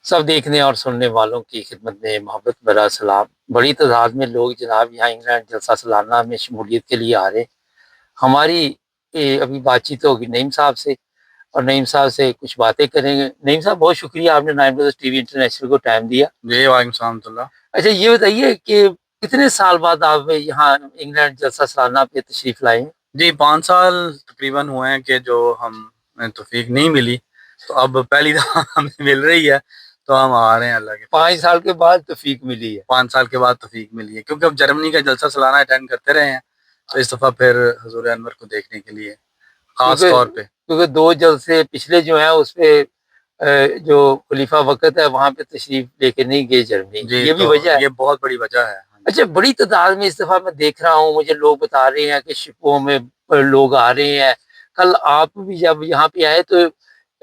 सब देखने और सुनने वालों की खिदमत में मोहब्बत भरा सलाम। बड़ी तादाद में लोग जनाब यहाँ इंग्लैंड जलसा सालाना में शमूलियत के लिए आ रहे हैं। हमारी अभी बातचीत होगी नईम साहब से, और नईम साहब से कुछ बातें करेंगे। नईम साहब, बहुत शुक्रिया, आपने नाइन ब्रदर्स टीवी इंटरनेशनल को टाइम दिया। जी वालेकुम सलाम। अच्छा, ये बताइए कि कितने साल बाद आप यहाँ इंग्लैंड जलसा सालाना पे तशरीफ लाए हैं? जी 5 साल तकरीबन हुए हैं कि जो हमें तौफीक नहीं मिली, तो अब पहली दफ़ा हमें मिल रही है, तो हम आ रहे हैं अल्लाह के फजल 5 से। साल के बाद तौफीक मिली है। 5 साल के बाद तौफीक मिली है, क्योंकि अब जर्मनी का जलसा सालाना अटेंड करते रहे हैं, तो इस दफ़ा फिर हुजूर अनवर को देखने के लिए ख़ास क्योंकि तौर पे। क्योंकि 2 जलसे पिछले जो हैं उसपे जो खलीफा वक़्त है वहाँ पे तशरीफ लेके नहीं गए जर्मनी, जी, ये भी तो वजह है? ये बहुत बड़ी वजह है। हाँ जी। अच्छा, बड़ी तादाद में इस दफ़ा मैं देख रहा हूँ, मुझे लोग बता रहे हैं कि शिपों में लोग आ रहे हैं। कल आप भी जब यहाँ पे आए तो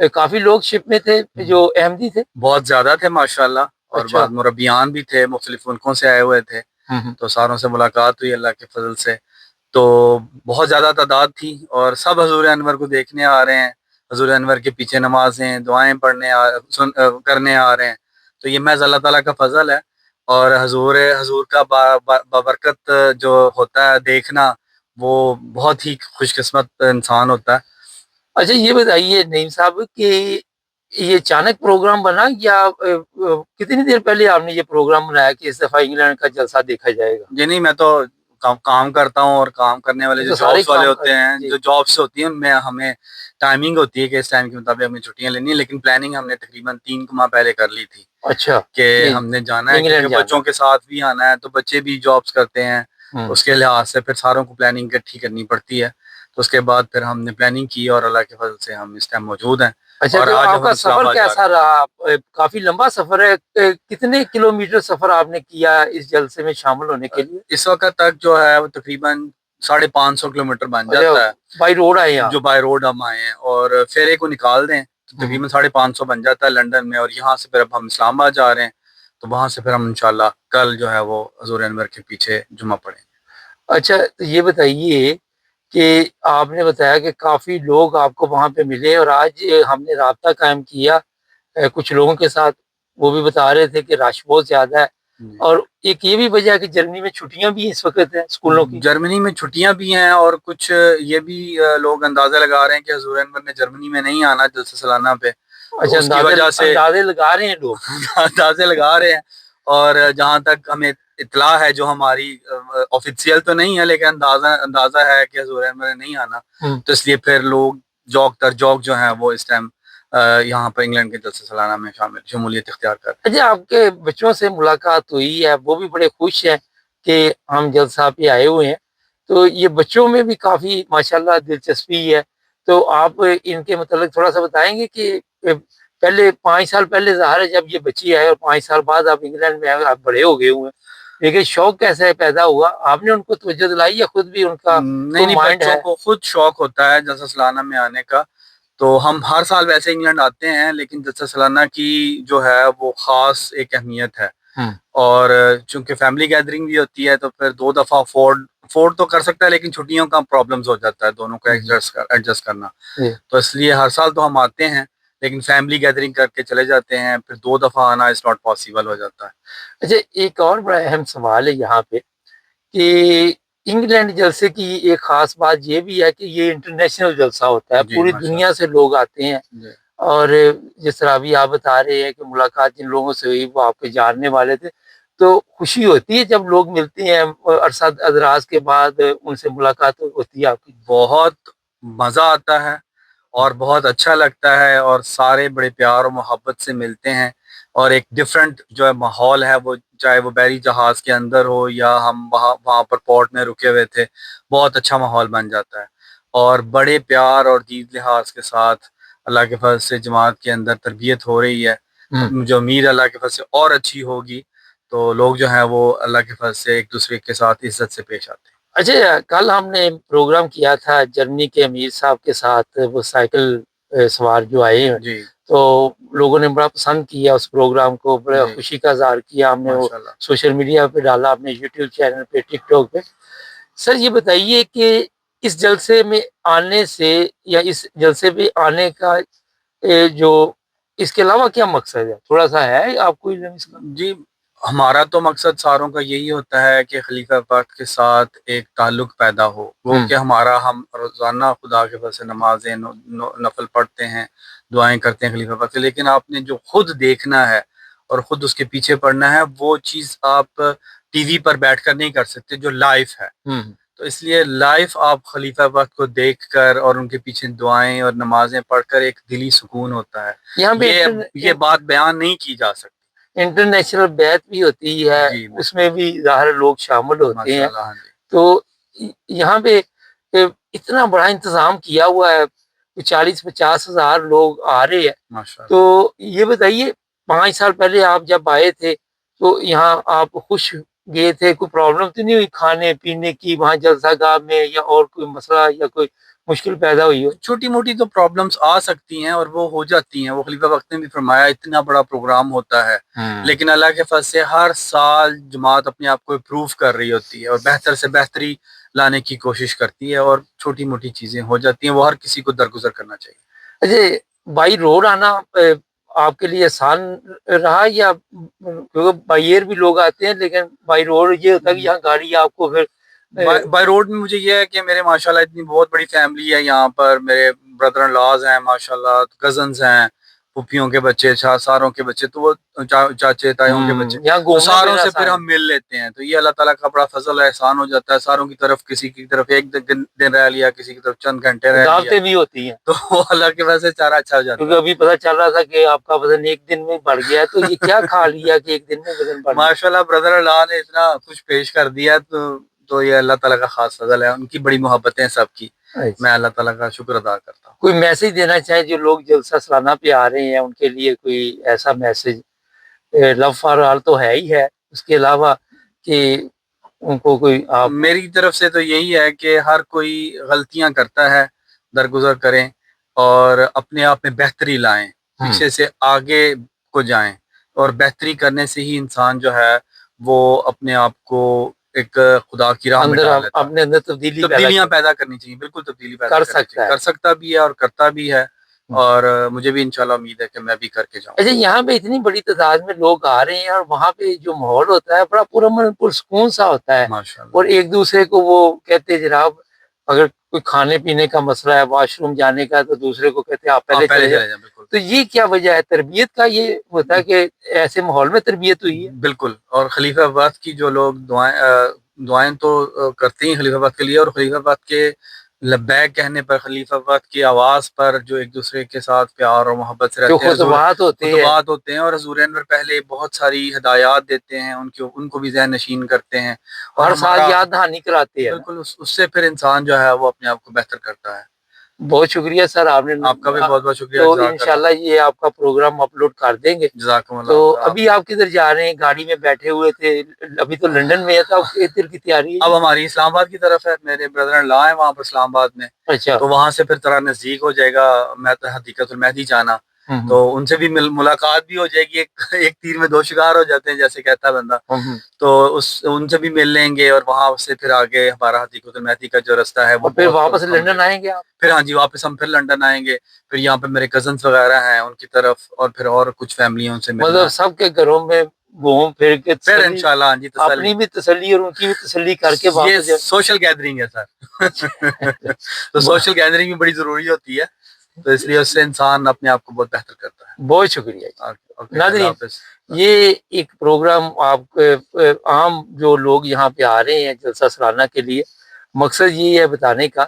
काफ़ी लोग शिप में थे जो अहमदी थे? बहुत ज़्यादा थे माशाल्लाह, और अच्छा। बाद मुरब्बियान भी थे, मुख्तलिफ मुल्कों से आए हुए थे, हुँ, हुँ। तो सारों से मुलाकात हुई अल्लाह के फजल से। तो बहुत ज़्यादा तादाद थी और सब हज़ूर अनवर को देखने आ रहे हैं, हज़ूर अनवर के पीछे नमाज़ें, दुआएँ पढ़ने करने आ रहे हैं। तो ये महज़ अल्लाह ताला का फ़ज़ल है, और हज़ूर हज़ूर का बाबरकत जो होता है देखना, वो बहुत ही खुशकिस्मत इंसान होता है। अच्छा, ये बताइए नईम साहब कि ये अचानक प्रोग्राम बना या कितनी देर पहले आपने ये प्रोग्राम बनाया कि इस दफ़ा इंग्लैंड का जलसा देखा जाएगा? जी नहीं, मैं तो काम करता हूँ, और काम करने वाले ये जो तो सारे जॉब्स वाले काम होते करते हैं। हैं, जी। जो जॉब्स होती हैं, उनमें हमें टाइमिंग होती है कि इस टाइम के मुताबिक हमें छुट्टियाँ लेनी है, लेकिन प्लानिंग हमने तकरीबन 3 माह पहले कर ली थी अच्छा, कि कि हमने जाना है, क्योंकि इंग्लैंड जाना बच्चों है। के साथ भी आना है, तो बच्चे भी जॉब्स करते हैं, तो हुँ। उसके लिहाज से फिर सारों को प्लानिंग इकट्ठी करनी पड़ती है। तो उसके बाद फिर हमने प्लानिंग की, और अल्लाह के फज़ल से हम इस टाइम मौजूद हैं, अच्छा, और तो आज हम आपका सफ़र इस्लामाबाद जा रहे कैसा हैं। रहा? काफ़ी लंबा सफ़र है। कितने किलोमीटर सफ़र आपने किया इस जलसे में शामिल होने के लिए? इस वक़्त तक जो है वो तकरीबन 550 किलोमीटर बन अच्छा, जाता है, बाय रोड आए आप? जो बाय रोड हम आए हैं, और फेरे को निकाल दें तो हुँ, हुँ। तकरीबन 550 बन जाता है लंदन में, और यहाँ से फिर अब हम इस्लामाबाद जा रहे हैं, तो वहाँ से फिर हम इंशाल्लाह कल जो है वो हज़ूर अनवर के पीछे जुमा पढ़ेंगे। अच्छा, तो ये बताइए कि आपने बताया कि काफ़ी लोग आपको वहाँ पे मिले और आज हमने राब्ता कायम किया कुछ लोगों के साथ, वो भी बता रहे थे कि रश बहुत ज़्यादा है, जी। और एक ये भी वजह है कि जर्मनी में छुट्टियाँ भी इस वक़्त हैं स्कूलों की। जर्मनी में छुट्टियां भी हैं, और कुछ ये भी लोग अंदाजा लगा रहे हैं कि हज़ूर अनवर ने जर्मनी में नहीं आना जलसा सालाना पे, तो अच्छा, उसकी अंदाज़े वजह से अंदाज़े लगा रहे हैं लोग। अंदाजे लगा रहे हैं। और जहाँ तक हमें इत्तला है, जो हमारी ऑफिशियल तो नहीं है, लेकिन अंदाजा अंदाजा है कि हज़ूर अनवर ने नहीं आना, हुँ। तो इसलिए फिर लोग जौक तर जौक जो है वो इस टाइम यहाँ पर इंग्लैंड के जलसा सालाना में शामिल शमूलियत इख्तियार कर रहे हैं। अच्छा, आपके बच्चों से मुलाकात हुई है, वो भी बड़े खुश हैं कि हम जलसा पे आए हुए हैं। तो ये बच्चों में भी काफ़ी माशाल्लाह दिलचस्पी है। तो आप इनके मतलब थोड़ा-सा बताएँगे कि पहले 5 साल पहले ज़ाहिर है जब ये बच्चे आए और 5 साल बाद आप इंग्लैंड में आए, आप बड़े हो गए हुए हैं। लेकिन शौक कैसे पैदा हुआ? आपने उनको तवज्जो दिलाई या खुद भी उनका नहीं, कोई नहीं, माइंड बच्चों है? को खुद शौक होता है जलसा सालाना में आने का। तो हम हर साल वैसे इंग्लैंड आते हैं, लेकिन जलसा सालाना की जो है वो ख़ास एक अहमियत है। हुँ। और चूँकि फैमिली गैदरिंग भी होती है, तो फिर 2 दफ़ा अफ़ोर्ड अफ़ोर्ड तो कर सकता है, लेकिन छुट्टियों का प्रॉब्लम्स हो जाता है, दोनों को जी, एडजस्ट करना। जी। तो इसलिए हर साल तो हम आते हैं, लेकिन फैमिली गैदरिंग करके चले जाते हैं, फिर 2 दफ़ा आना इज़ नॉट पॉसिबल हो जाता है। अच्छा, एक और बड़ा अहम सवाल है यहाँ पे कि इंग्लैंड जलसे की एक ख़ास बात ये भी है कि ये इंटरनेशनल जलसा होता है, जी, पूरी दुनिया माशाअल्लाह। से लोग आते हैं। जी। और जिस तरह अभी आप बता रहे हैं कि मुलाकात जिन लोगों से हुई वो आपके जानने वाले थे, तो खुशी होती है जब लोग मिलते हैं अरसा दराज के बाद उनसे मुलाकात होती है आपकी? बहुत मज़ा आता है, और बहुत अच्छा लगता है, और सारे बड़े प्यार और मोहब्बत से मिलते हैं, और एक डिफरेंट जो है माहौल है, वो चाहे वो बहरी जहाज़ के अंदर हो या हम वहाँ वहाँ पर पोर्ट में रुके हुए थे, बहुत अच्छा माहौल बन जाता है। और बड़े प्यार और दीद लिहाज के साथ अल्लाह के फज़ल से जमात के अंदर तरबियत हो रही है। हुँ। मुझे उम्मीद है अल्लाह के फज़ल से और अच्छी होगी, तो लोग जो हैं वो अल्लाह के फज़ल से एक दूसरे के साथ इज़्ज़त से पेश आते हैं। अच्छा, कल हमने प्रोग्राम किया था जर्मनी के अमीर साहब के साथ, वो साइकिल सवार जो आए हैं, जी, तो लोगों ने बड़ा पसंद किया उस प्रोग्राम को, बड़ा जी, खुशी का इज़हार किया। हमने वो माशाल्लाह। सोशल मीडिया पे डाला, अपने यूट्यूब चैनल पे, टिकटॉक पे। सर, ये बताइए कि इस जलसे में आने से या इस जलसे पे आने का जो اس کے علاوہ کیا مقصد ہے؟ تھوڑا سا ہے آپ کو علم اس کا؟ جی ہمارا تو مقصد ساروں کا یہی ہوتا ہے کہ خلیفہ پاک کے ساتھ ایک تعلق پیدا ہو، وہ کہ ہم روزانہ خدا کے فضل سے نمازیں نفل پڑھتے ہیں، دعائیں کرتے ہیں خلیفہ پاک سے، لیکن آپ نے جو خود دیکھنا ہے اور خود اس کے پیچھے پڑھنا ہے، وہ چیز آپ ٹی وی پر بیٹھ کر نہیں کر سکتے جو لائف ہے۔ تو اس لیے لائف آپ خلیفہ پاک کو دیکھ کر اور ان کے پیچھے دعائیں اور نمازیں پڑھ کر ایک دلی سکون ہوتا ہے۔ یہاں پہ یہ بات بیان نہیں کی جا سکتی۔ انٹرنیشنل بیت بھی ہوتی ہے، جی اس میں بھی ظاہر لوگ شامل ہوتے ہیں، ماشاءاللہ، ہاں جی۔ تو یہاں پہ اتنا بڑا انتظام کیا ہوا ہے، 40-50 ہزار لوگ آ رہے ہیں۔ ماشاءاللہ۔ تو یہ بتائیے 5 سال پہلے آپ جب آئے تھے تو یہاں آپ خوش گئے تھے؟ کوئی پرابلم تو نہیں ہوئی کھانے پینے کی وہاں جلسہ گاہ میں، یا اور کوئی مسئلہ یا کوئی مشکل پیدا ہوئی ہو؟ چھوٹی موٹی تو پرابلمز آ سکتی ہیں اور وہ ہو جاتی ہیں، وہ خلیفہ وقت نے بھی فرمایا اتنا بڑا پروگرام ہوتا ہے، لیکن اللہ کے فضل سے ہر سال جماعت اپنے آپ کو امپروو کر رہی ہوتی ہے اور بہتر سے بہتری لانے کی کوشش کرتی ہے، اور چھوٹی موٹی چیزیں ہو جاتی ہیں، وہ ہر کسی کو درگزر کرنا چاہیے۔ اچھا، بائی روڈ آنا آپ کے لیے آسان رہا، یا کیونکہ بائی ایئر بھی لوگ آتے ہیں لیکن بائی روڈ یہ ہوتا ہے کہ یہاں گاڑی آپ کو پھر بائی روڈ میں مجھے یہ ہے کہ میرے ماشاءاللہ اتنی بہت بڑی فیملی ہے یہاں پر، میرے بردر ان لاز ہیں ماشاءاللہ، کزنز ہیں، پھوپھیوں کے بچے، ساروں کے بچے، تو وہ چاچے تائیوں کے بچے، تو ساروں سے پھر ہم مل لیتے ہیں، تو یہ اللہ تعالیٰ کا بڑا فضل ہے، احسان ہو جاتا ہے، ساروں کی طرف کسی کی طرف ایک دن رہ لیا، کسی کی طرف چند گھنٹے رہ لیا، دعوتیں بھی ہوتی ہیں، تو اللہ کے وجہ سے چارہ اچھا ہو جاتا ہے۔ کیونکہ ابھی پتہ چل رہا تھا کہ آپ کا وزن ایک دن میں بڑھ گیا ہے، تو یہ کیا کھا لیا کہ ایک دن میں وزن بڑھ گیا؟ ماشاءاللہ بردر اللہ نے اتنا کچھ پیش کر دیا، تو یہ اللہ تعالیٰ کا خاص فضل ہے، ان کی بڑی محبتیں سب کی، میں اللہ تعالیٰ کا شکر ادا کرتا ہوں۔ کوئی میسج دینا چاہیں جو لوگ جلسہ سالانہ پہ آ رہے ہیں، ان کے لیے کوئی ایسا میسج؟ لو فار آل تو ہے ہی ہے، اس کے علاوہ کہ ان کو کوئی آپ؟ میری طرف سے تو یہی ہے کہ ہر کوئی غلطیاں کرتا ہے، درگزر کریں اور اپنے آپ میں بہتری لائیں، پیچھے سے آگے کو جائیں، اور بہتری کرنے سے ہی انسان جو ہے وہ اپنے آپ کو ایک خدا کی راہ میں ڈال لیتا ہے، اپنے اندر تبدیلیاں پیدا کرنی چاہیے، بالکل تبدیلی پیدا کر سکتا بھی ہے اور کرتا بھی ہے، اور مجھے بھی انشاءاللہ امید ہے کہ میں بھی کر کے جاؤں۔ اچھا، یہاں پہ اتنی بڑی تعداد میں لوگ آ رہے ہیں اور وہاں پہ جو ماحول ہوتا ہے بڑا پرامن پرسکون سا ہوتا ہے، اور ایک دوسرے کو وہ کہتے ہیں جناب اگر کوئی کھانے پینے کا مسئلہ ہے، واش روم جانے کا، تو دوسرے کو کہتے ہیں آپ پہلے چلے جائیں۔ تو یہ کیا وجہ ہے؟ تربیت کا یہ ہوتا ہے کہ ایسے ماحول میں تربیت ہوئی ہے؟ بالکل، اور خلیفہ آباد کی جو لوگ دعائیں تو کرتے ہیں خلیفہ آباد کے لیے، اور خلیفہ آباد کے لبیک کہنے پر، خلیفہ آباد کی آواز پر جو ایک دوسرے کے ساتھ پیار اور محبت سے رہتے ہیں، خطبات ہوتے ہیں، اور حضور انور پہلے بہت ساری ہدایات دیتے ہیں، ان کو بھی ذہن نشین کرتے ہیں، اور ہر سال یاد دہانی کراتے ہیں۔ بالکل، اس سے پھر انسان جو ہے وہ اپنے آپ کو بہتر کرتا ہے۔ بہت شکریہ سر، آپ نے، آپ کا بھی بہت بہت شکریہ۔ تو انشاءاللہ یہ آپ کا پروگرام اپلوڈ کر دیں گے۔ جزاکم اللہ۔ تو ابھی آپ کدھر جا رہے ہیں؟ گاڑی میں بیٹھے ہوئے تھے، ابھی تو لندن میں ہے، تو ادھر کی تیاری ہے؟ اب ہماری اسلام آباد کی طرف ہے، میرے بردر ان لا ہیں وہاں پر اسلام آباد میں، اچھا، تو وہاں سے پھر تھوڑا نزدیک ہو جائے گا، میں تو حدیقۃ المہدی جانا، تو ان سے بھی ملاقات بھی ہو جائے گی، ایک تیر میں دو شکار ہو جاتے ہیں جیسے کہتا ہے بندہ، تو ان سے بھی مل لیں گے، اور وہاں سے پھر آگے ہمارا حدیقۃ المہدی کا جو رستہ ہے وہ پھر واپس لندن آئیں گے آپ؟ پھر ہاں جی، واپس ہم پھر لندن آئیں گے، پھر یہاں پہ میرے کزنس وغیرہ ہیں ان کی طرف، اور پھر اور کچھ فیملی ہیں ان سے مطلب سب کے گھروں میں گھوم پھر کے پھر انشاءاللہ ہاں جی، اپنی بھی تسلی اور ان کی بھی تسلی کر کے واپس۔ یہ سوشل گیدرنگ ہے سر، تو سوشل گیدرنگ بھی بڑی ضروری ہوتی ہے، تو اس لیے اس سے انسان اپنے آپ کو بہت بہتر کرتا ہے۔ بہت شکریہ ناظرین، یہ ایک پروگرام آپ عام جو لوگ یہاں پہ آ رہے ہیں جلسہ سالانہ کے لیے، مقصد یہ ہے بتانے کا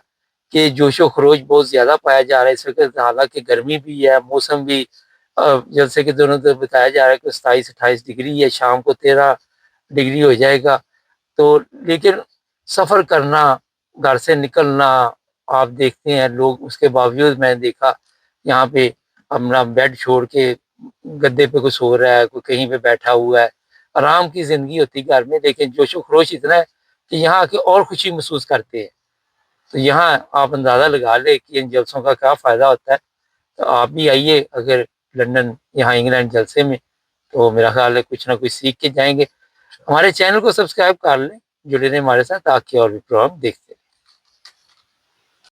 کہ جوش و خروش بہت زیادہ پایا جا رہا ہے اس وقت، حالانکہ گرمی بھی ہے، موسم بھی جلسے کے دونوں طرف بتایا جا رہا ہے کہ 27-28 ڈگری ہے، شام کو 13 ڈگری ہو جائے گا، تو لیکن سفر کرنا، گھر سے نکلنا، آپ دیکھتے ہیں لوگ، اس کے باوجود میں نے دیکھا یہاں پہ اپنا بیڈ چھوڑ کے گدے پہ کوئی سو رہا ہے، کوئی کہیں پہ بیٹھا ہوا ہے، آرام کی زندگی ہوتی گھر میں، لیکن جوش و خروش اتنا ہے کہ یہاں آ کے اور خوشی محسوس کرتے ہیں۔ تو یہاں آپ اندازہ لگا لیں کہ ان جلسوں کا کیا فائدہ ہوتا ہے، تو آپ بھی آئیے اگر لندن یہاں انگلینڈ جلسے میں، تو میرا خیال ہے کچھ نہ کچھ سیکھ کے جائیں گے۔ ہمارے چینل کو سبسکرائب کر لیں، جڑے رہیں ہمارے ساتھ تاکہ اور بھی پروگرام دیکھتے ہیں۔